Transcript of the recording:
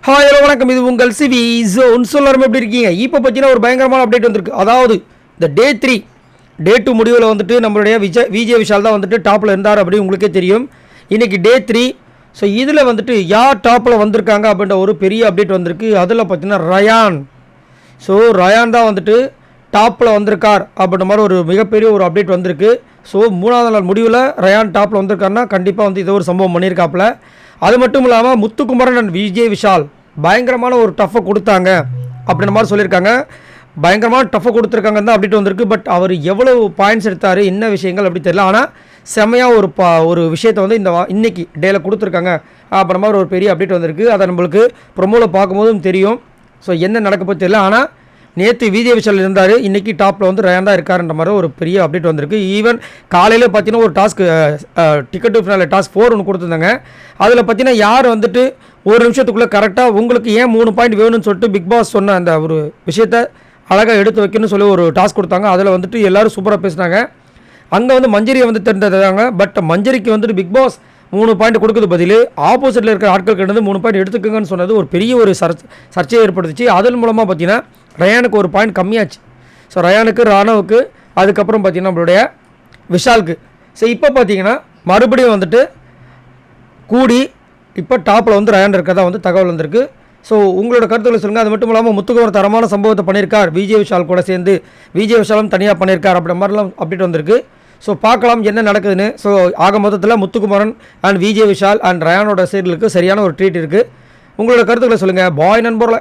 Hi hello வணக்கம், இது உங்கள் சிவி ஜோன். எல்லாரும் எப்படி இருக்கீங்க? இப்போ பார்த்தீங்கன்னா ஒரு பயங்கரமான அப்டேட் வந்திருக்கு. அதாவது இந்த டே 2 முடிவில் வந்துட்டு நம்மளுடைய விஜய் விஷால் தான் வந்துட்டு டாப்பில் இருந்தார் அப்படி உங்களுக்கே தெரியும். இன்றைக்கி டே 3. ஸோ இதில் வந்துட்டு யார் டாப்பில் வந்திருக்காங்க அப்படின்ற ஒரு பெரிய அப்டேட் வந்திருக்கு. அதில் பார்த்தீங்கன்னா ரயான் தான் வந்துட்டு டாப்பில் வந்திருக்கார் அப்படின்ற மாதிரி ஒரு மிகப்பெரிய ஒரு அப்டேட் வந்திருக்கு. ஸோ 3ஆவது நாள் முடிவில் ரயான் டாப்பில் வந்திருக்காருன்னா கண்டிப்பாக வந்து இதை ஒரு சம்பவம் பண்ணியிருக்காப்புல. அது மட்டும் இல்லாமல் முத்துக்குமரன் அண்ட் விஜய் விஷால் பயங்கரமான ஒரு டஃப்பை கொடுத்தாங்க அப்படின்ற மாதிரி சொல்லியிருக்காங்க. பயங்கரமான டஃப்பை கொடுத்துருக்காங்கன்னு தான் அப்டேட் வந்திருக்கு. பட் அவர் எவ்வளவு பாயிண்ட்ஸ் எடுத்தார், என்ன விஷயங்கள் அப்படி தெரியல. ஆனால் செம்மையாக ஒரு விஷயத்தை வந்து இன்னைக்கு டேயில் கொடுத்துருக்காங்க அப்படின்ற மாதிரி ஒரு பெரிய அப்டேட் வந்திருக்கு. அதை நம்மளுக்கு ப்ரொமோவில் பார்க்கும்போதும் தெரியும். ஸோ என்ன நடக்க போய் தெரியல. ஆனால் நேற்று விஜய் விஷால் இருந்தார், இன்றைக்கி டாப்பில் வந்து ரயான் தான் இருக்காருன்ற மாதிரி ஒரு பெரிய அப்டேட் வந்திருக்கு. ஈவன் காலையில் பார்த்தீங்கன்னா ஒரு டிக்கெட் டு ஃபினாலே டாஸ்க் 4 ஒன்று கொடுத்துருந்தாங்க. அதில் பார்த்தீங்கன்னா யார் வந்துட்டு ஒரு நிமிஷத்துக்குள்ளே கரெக்டாக உங்களுக்கு ஏன் 3 பாயிண்ட் வேணும்னு சொல்லிட்டு பிக் பாஸ் சொன்ன அந்த ஒரு விஷயத்தை அழகாக எடுத்து வைக்கணும்னு சொல்லி ஒரு டாஸ்க் கொடுத்தாங்க. அதில் வந்துட்டு எல்லோரும் சூப்பராக பேசினாங்க. அங்கே வந்து மஞ்சரியை வந்து தெரிஞ்சுதாங்க. பட் மஞ்சரிக்கு வந்துட்டு பிக் பாஸ் 3 பாயிண்ட் கொடுக்குறது பதில் ஆப்போசிட்டில் இருக்கிற ஆட்கள் கிட்ட 3 பாயிண்ட் எடுத்துக்கோங்கன்னு சொன்னது ஒரு பெரிய ஒரு சர்ச்சையை ஏற்படுத்துச்சு. அதன் மூலமாக பார்த்தீங்கன்னா ரயானுக்கு ஒரு பாயிண்ட் கம்மியாச்சு. ஸோ ரயானுக்கு, ராணவுக்கு, அதுக்கப்புறம் பார்த்தீங்கன்னா நம்மளுடைய விஷாலுக்கு. ஸோ இப்போ பார்த்தீங்கன்னா மறுபடியும் வந்துட்டு கூடி இப்போ டாப்பில் வந்து ரயான் இருக்கிறதா வந்து தகவல் வந்திருக்கு. ஸோ உங்களோட கருத்துக்களை சொல்லுங்கள். அது மட்டும் இல்லாமல் முத்துக்குமரன் தரமான சம்பவத்தை பண்ணியிருக்கார், விஜய் விஷால் கூட சேர்ந்து. விஜய் விஷாலும் தனியாக பண்ணியிருக்கார் அப்படின்ற மாதிரிலாம் அப்டேட் வந்திருக்கு. ஸோ பார்க்கலாம் என்ன நடக்குதுன்னு. ஸோ ஆக மொத்தத்தில் முத்துக்குமரன் அண்ட் விஜய் விஷால் அண்ட் ரயானோட சைடுக்கு சரியான ஒரு ட்ரீட் இருக்குது. உங்களோட கருத்துக்களை சொல்லுங்கள். பாய் நண்பர்களே.